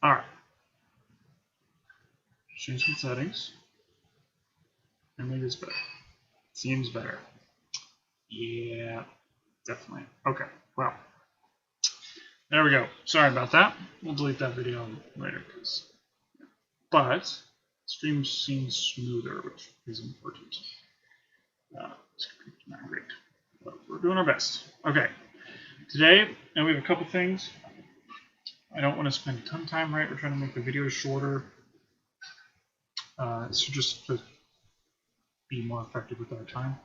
All right. Change some settings. And maybe it's better. Seems better. Yeah, definitely. Okay, well, there we go. Sorry about that. We'll delete that video later. But stream seems smoother, which is important. It's not great, but we're doing our best. Okay, today, and we have a couple things. I don't want to spend a ton of time, right? We're trying to make the videos shorter. So just to be more effective with our time.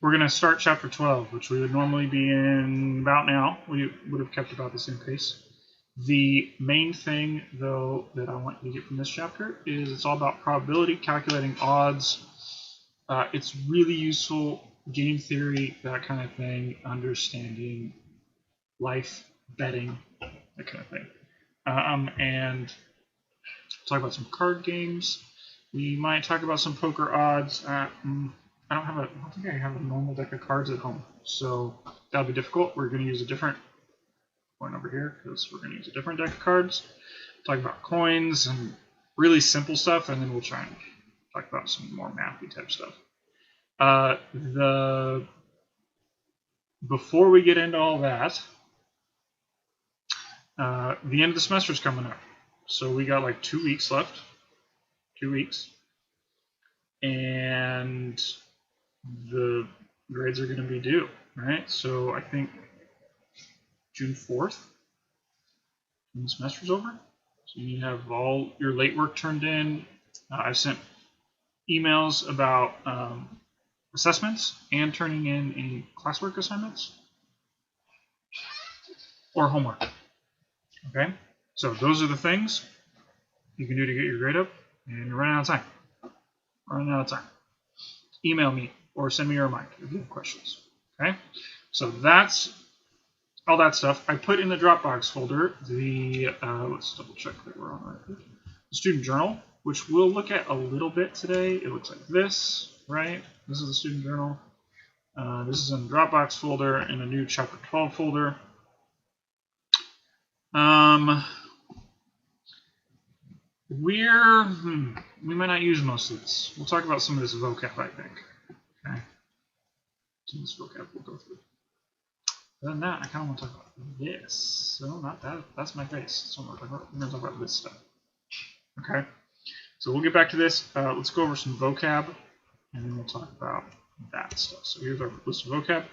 We're going to start chapter 12, which we would normally be in about now. We would have kept about the same pace. The main thing, though, that I want you to get from this chapter is it's all about probability, calculating odds. It's really useful, game theory, that kind of thing, understanding life, betting, that kind of thing. And talk about some card games. We might talk about some poker odds. I don't think I have a normal deck of cards at home, so that'll be difficult. We're going to use a different one over here because we're going to use a different deck of cards. Talk about coins and really simple stuff, and then we'll try and talk about some more mathy type stuff. Before we get into all that, the end of the semester is coming up, so we got like 2 weeks left. 2 weeks, and the grades are going to be due, right? So I think June 4th, when the semester's over. So you have all your late work turned in. I've sent emails about assessments and turning in any classwork assignments or homework. Okay, so those are the things you can do to get your grade up, and you're running out of time. Email me or send me a reminder if you have questions. Okay, so that's all that stuff. I put in the Dropbox folder the let's double check that we're on the right page. The student journal, which we'll look at a little bit today. It looks like this, right? This is the student journal. This is in the Dropbox folder in a new chapter 12 folder. We might not use most of this. We'll talk about some of this vocab, I think. Okay. Some of this vocab we'll go through. Other than that, I kind of want to talk about this. So not that. That's my face. So we're going to talk about this stuff. Okay. So we'll get back to this. Let's go over some vocab, and then we'll talk about that stuff. So here's our list of vocab.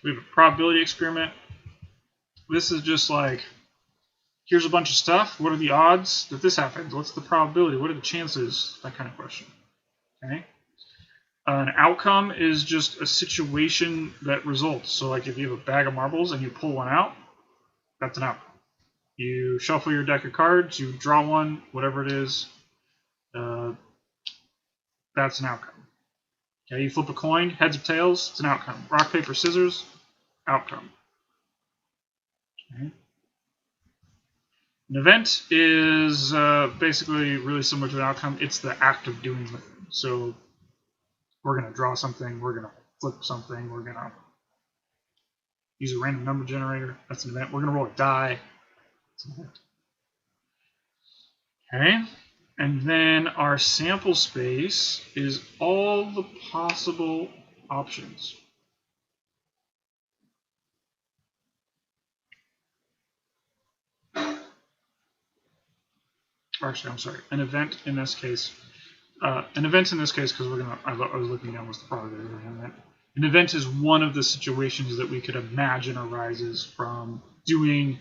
We have a probability experiment. This is just like, here's a bunch of stuff. What are the odds that this happens? What's the probability? What are the chances? That kind of question. Okay. An outcome is just a situation that results. So like if you have a bag of marbles and you pull one out, that's an outcome. You shuffle your deck of cards, you draw one, whatever it is, that's an outcome. Okay, you flip a coin, heads or tails, it's an outcome. Rock, paper, scissors, outcome. Okay. An event is basically really similar to an outcome. It's the act of doing the thing. So we're going to draw something, we're going to flip something, we're going to use a random number generator. That's an event. We're going to roll a die. That's an event. Okay. And then our sample space is all the possible options. Actually, I'm sorry. An event in this case, because I was looking down, was the probability of an event. An event is one of the situations that we could imagine arises from doing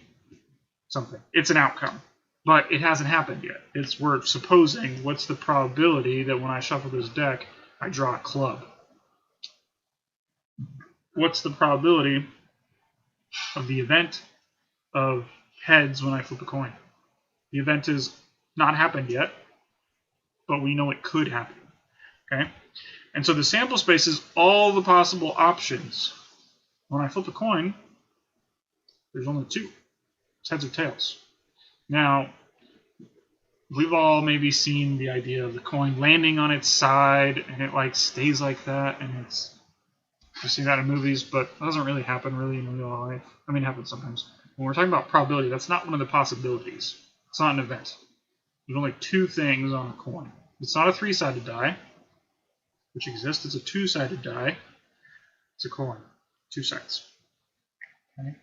something. It's an outcome, but it hasn't happened yet. We're supposing what's the probability that when I shuffle this deck, I draw a club. What's the probability of the event of heads when I flip a coin? The event is not happened yet, but we know it could happen. Okay? And so the sample space is all the possible options. When I flip a coin, there's only two. It's heads or tails. Now, we've all maybe seen the idea of the coin landing on its side and it like stays like that, and I've seen that in movies, but it doesn't really happen really in real life. I mean, it happens sometimes. When we're talking about probability, that's not one of the possibilities. It's not an event. There's only two things on a coin. It's not a three-sided die, which exists. It's a two-sided die. It's a coin. Two sides. Okay.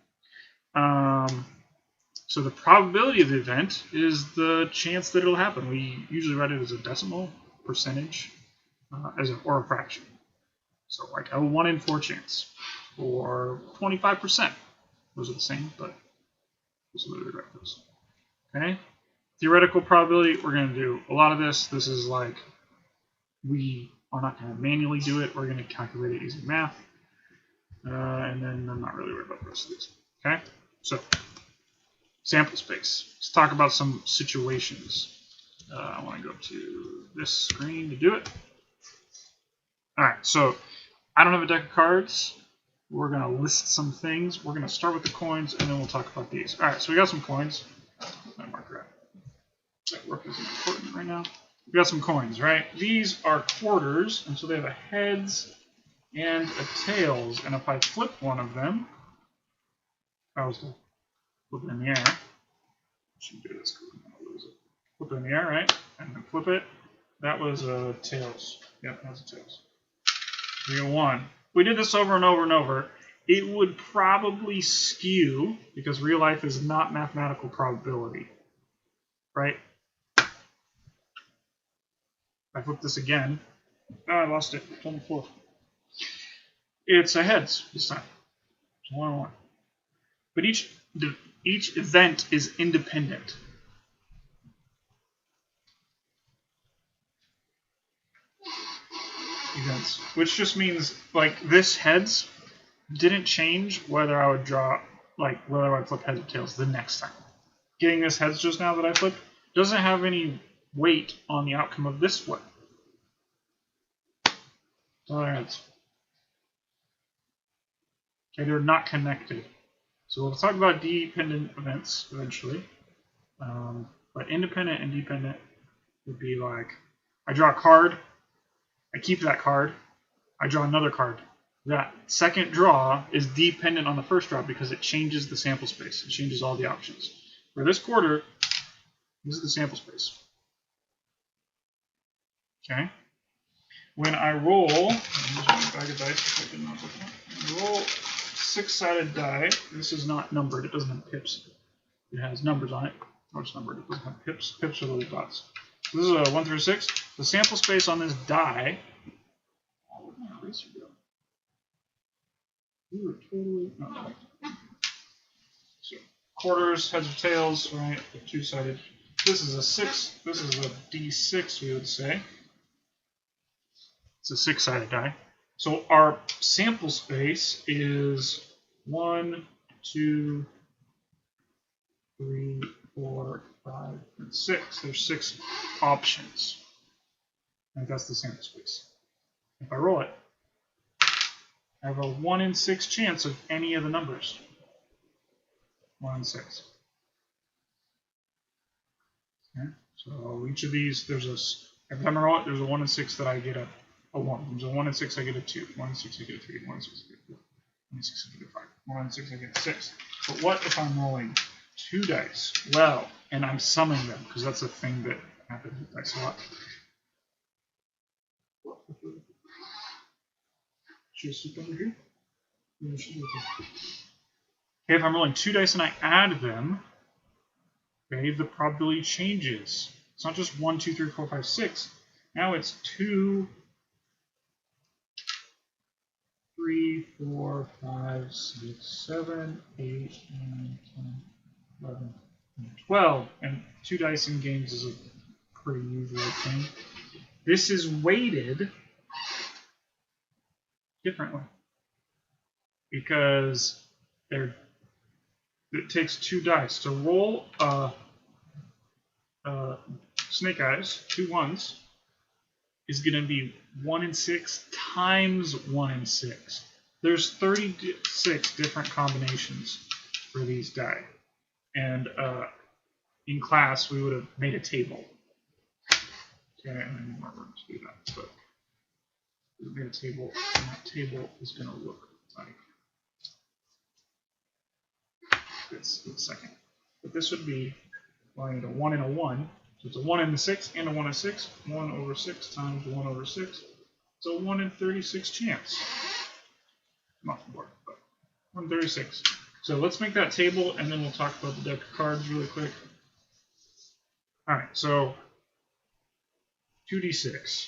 So the probability of the event is the chance that it'll happen. We usually write it as a decimal percentage or a fraction. So like a 1 in 4 chance or 25%. Those are the same, but this is the way we write those. Okay. Theoretical probability, we're going to do a lot of this. This is like we are not going to manually do it. We're going to calculate it using math. And then I'm not really worried about the rest of these. Okay. So sample space. Let's talk about some situations. I want to go to this screen to do it. All right, so I don't have a deck of cards. We're going to list some things. We're going to start with the coins, and then we'll talk about these. All right, so we got some coins. My marker out. That work isn't important right now. We got some coins, right? These are quarters, and so they have a heads and a tails. And if I flip one of them, I was to flip it in the air. I should do this because I'm going to lose it. Flip it in the air, right? And then flip it. That was a tails. Yep, that's a tails. We got one. If we did this over and over and over, it would probably skew because real life is not mathematical probability, right? If I flip this again, oh, I lost it. It's on the floor. It's a heads this time. It's 1-1. But each event is independent. Events, which just means like this heads didn't change whether I would draw, like whether I would flip heads or tails the next time. Getting this heads just now that I flipped doesn't have any weight on the outcome of this flip. So there it is. Okay, they're not connected. So we'll talk about dependent events eventually. But independent and dependent would be like, I draw a card, I keep that card, I draw another card. That second draw is dependent on the first draw because it changes the sample space. It changes all the options. For this quarter, this is the sample space. Okay. When I roll, bag of dice, roll 6-sided die. This is not numbered. It doesn't have pips. It has numbers on it. Or it's numbered. It doesn't have pips. Pips are little dots. This is a 1 through 6. The sample space on this die. Oh, where'd my eraser go? We were totally. Oh. So quarters, heads or tails, right? Two-sided. This is a 6. This is a D6, we would say. It's a 6-sided die. So our sample space is 1, 2, 3, 4, 5, and 6. There's 6 options. And that's the sample space. If I roll it, I have a 1 in 6 chance of any of the numbers. 1 in 6. Okay. So each of these, every time I roll it, there's a 1 in 6 that I get a 1. There's a 1 in 6 I get a 2. 1 in 6 I get a 3. 1 in 6 I get a 4. 1 in 6 I get a 5. 1 in 6 I get a 6. But what if I'm rolling 2 dice? Well, and I'm summing them, because that's a thing that happens with dice a lot. Should I sleep over here? Yeah, okay, if I'm rolling 2 dice and I add them, okay, the probability changes. It's not just 1, 2, 3, 4, 5, 6. Now it's 2, 3, 4, 5, 6, 7, 8, 9, 10, 11, and 12. And 2 dice in games is a pretty usual thing. This is weighted differently because it takes 2 dice to roll snake eyes. 2 1s is going to be 1 in 6 times 1 in 6. There's 36 different combinations for these die, and in class we would have made a table. Okay, and then we're going to do that, but we made a table, and that table is going to look like this in a second. But this would be Well, I need a 1 and a 1. So it's a 1 and a 6 and a 1 and a 6. 1 over 6 times 1 over 6. It's a 1 in 36 chance. Not more, but 1 in 36. So let's make that table, and then we'll talk about the deck of cards really quick. All right, so 2d6.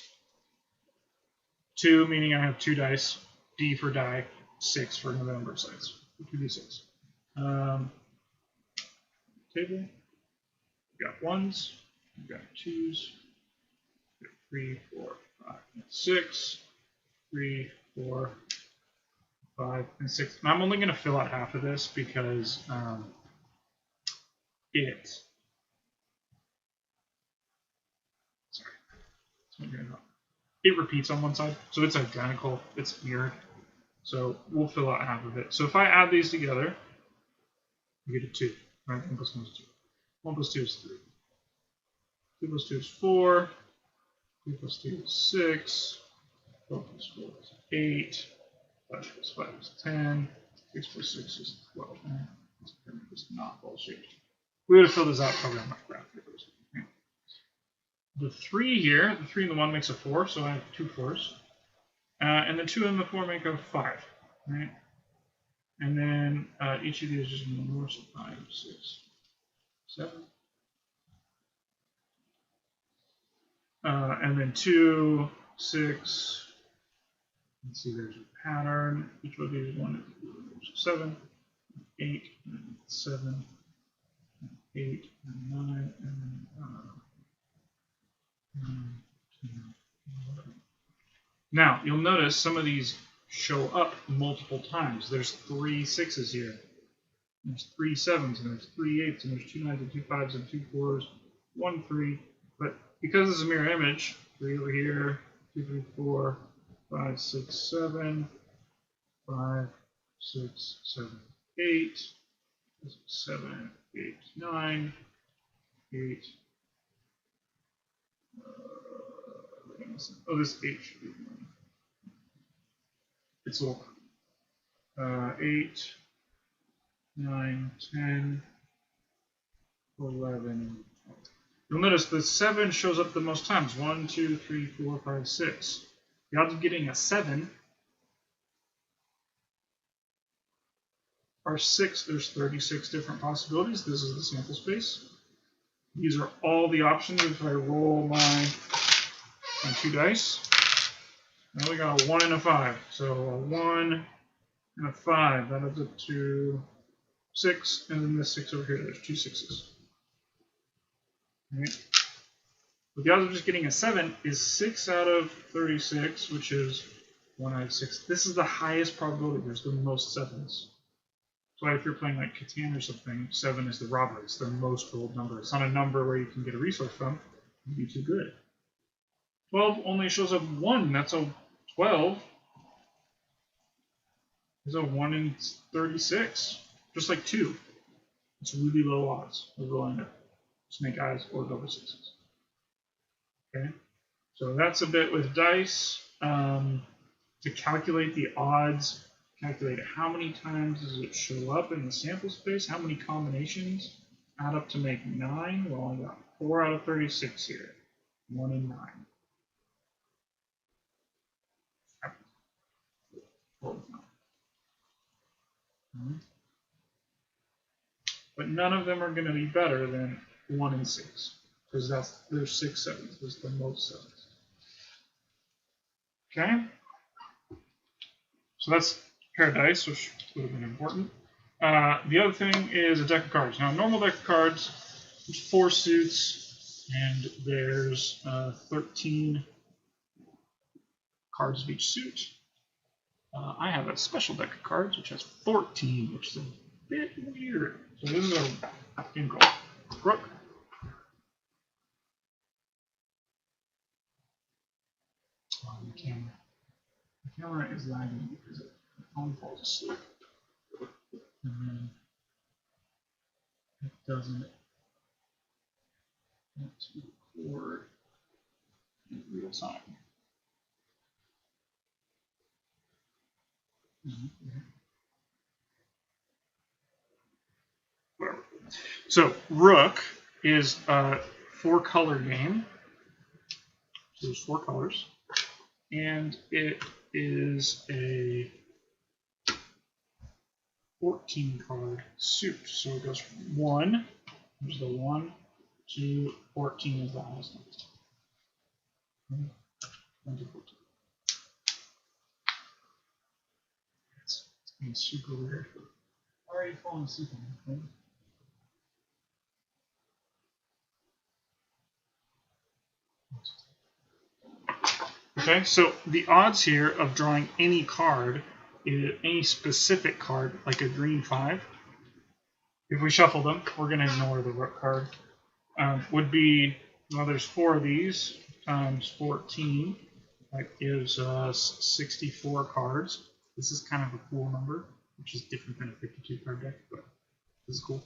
2 meaning I have 2 dice. D for die. 6 for the number of sides. 2d6. Table. We've got 1s. We've got 2s. We've got 3, 4, 5, and 6. 3, 4, 5, and 6. And I'm only going to fill out half of this because it repeats on one side, so it's identical, it's mirrored. So we'll fill out half of it. So if I add these together, we get a 2. Right? 1 plus 1 is 2. 1 plus 2 is 3. 2 plus 2 is 4. 3 plus 2 is 6. 4 plus 4 is 8. 5 plus 5 is 10. 6 plus 6 is 12. This pyramid is not ball-shaped. We would have filled this out probably on my graph papers. Okay. The 3 here, the 3 and the 1 makes a 4, so I have 2 4s. And the 2 and the 4 make a 5. Right? And then each of these is just one more, so 5, 6, 7. And then 2, 6. Let's see, there's a pattern. Each of these is 1, 7, 8, and 7, 8, and 9, and 9, 10, 11. Now, you'll notice some of these show up multiple times. There's 3 6s here. There's 3 7s, and there's 3 8s, and there's 2 9s, and 2 5s, and 2 4s, 1 3. But because this is a mirror image, 3 over here, 2 3 4, 5 6 7, 5 6 7 8, 7 8 9, 8. Oh, this 8 should be 1. It's all 8, 9, 10, 11. You'll notice the 7 shows up the most times. 1, 2, 3, 4, 5, 6. The odds of getting a 7 are 6. There's 36 different possibilities. This is the sample space. These are all the options if I roll my 2 dice. I only got a 1 and a 5. So a 1 and a 5. That adds up to 6. And then this 6 over here, there's 2 6s. Right? But the odds of just getting a 7 is 6 out of 36, which is 1 out of 6. This is the highest probability. There's the most 7s. That's why if you're playing like Catan or something, 7 is the robber. It's the most rolled number. It's not a number where you can get a resource from. You'd be too good. 12 only shows up 1. That's a 12. Is a 1 in 36. Just like 2. It's really low odds of rolling a snake eyes or double 6s. Okay, so that's a bit with dice. To calculate the odds, calculate how many times does it show up in the sample space, how many combinations add up to make 9. Well, I got 4 out of 36 here. 1 in 9. But none of them are going to be better than 1 in 6, because there's 6 7s. There's the most 7s. Okay, so that's pair of dice, which would have been important. The other thing is a deck of cards. Now, a normal deck of cards, there's 4 suits, and there's 13 cards of each suit. I have a special deck of cards, which has 14, which is a bit weird. So this is a game called Rook. The camera. The camera is lagging because the phone falls asleep. And then it doesn't want to record in real time. Whatever. So Rook is a 4-color game. So there's 4 colors. And it is a 14-colored suit. So it goes from 1, there's the 1, to 14 is the highest number. 1 to 14. It's being super weird. Why are you falling asleep on me? Okay, so the odds here of drawing any card, any specific card, like a green 5, if we shuffle them, we're going to ignore the rook card, would be, well, there's 4 of these times 14. That gives us 64 cards. This is kind of a cool number, which is different than a 52 card deck, but this is cool.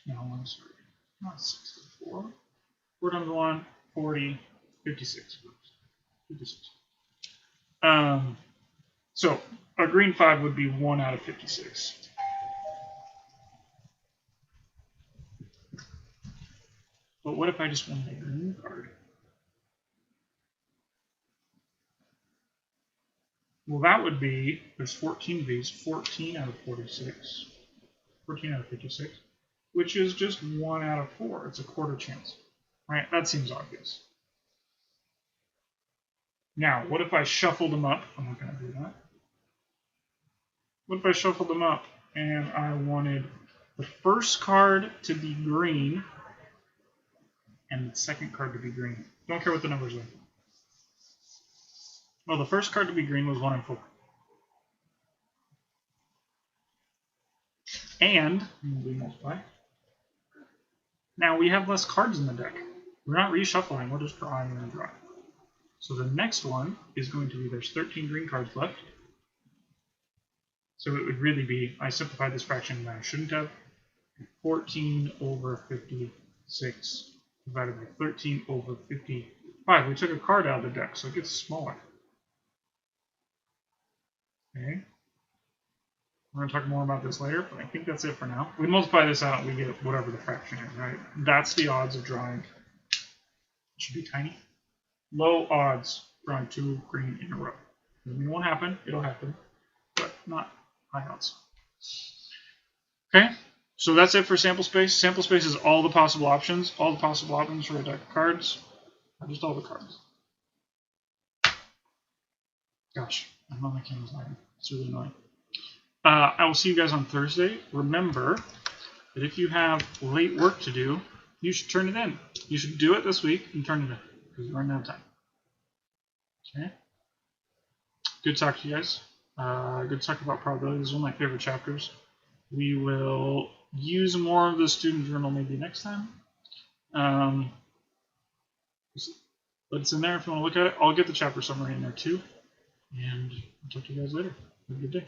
Now, I'm sorry, not 64. 4 times 1, 40, 56. 56. So a green 5 would be 1 out of 56. But what if I just wanted a green card? Well, that would be, there's 14 of these, 14 out of 46. 14 out of 56, which is just 1 out of 4. It's a quarter chance. Right? That seems obvious. Now, what if I shuffled them up? I'm not going to do that. What if I shuffled them up and I wanted the first card to be green and the second card to be green? Don't care what the numbers are. Well, the first card to be green was 1 and 4. And, we multiply. Now we have less cards in the deck. We're not reshuffling, we're just drawing and drawing. So the next one is going to be, there's 13 green cards left. So it would really be, I simplified this fraction and I shouldn't have, 14 over 56 divided by 13 over 55. We took a card out of the deck, so it gets smaller. Okay. We're going to talk more about this later, but I think that's it for now. We multiply this out, we get whatever the fraction is, right? That's the odds of drawing. It should be tiny. Low odds drawing 2 green in a row. It won't happen, it'll happen, but not high odds. Okay, so that's it for sample space. Sample space is all the possible options for a deck of cards, not just all the cards. Gosh, I'm on my camera's lagging. It's really annoying. I will see you guys on Thursday. Remember that if you have late work to do, you should turn it in. You should do it this week and turn it in, because you're running out of time. Okay? Good talk to you guys. Good talk about probability. This is one of my favorite chapters. We will use more of the student journal maybe next time. But it's in there if you want to look at it. I'll get the chapter summary in there too. And I'll talk to you guys later. Have a good day.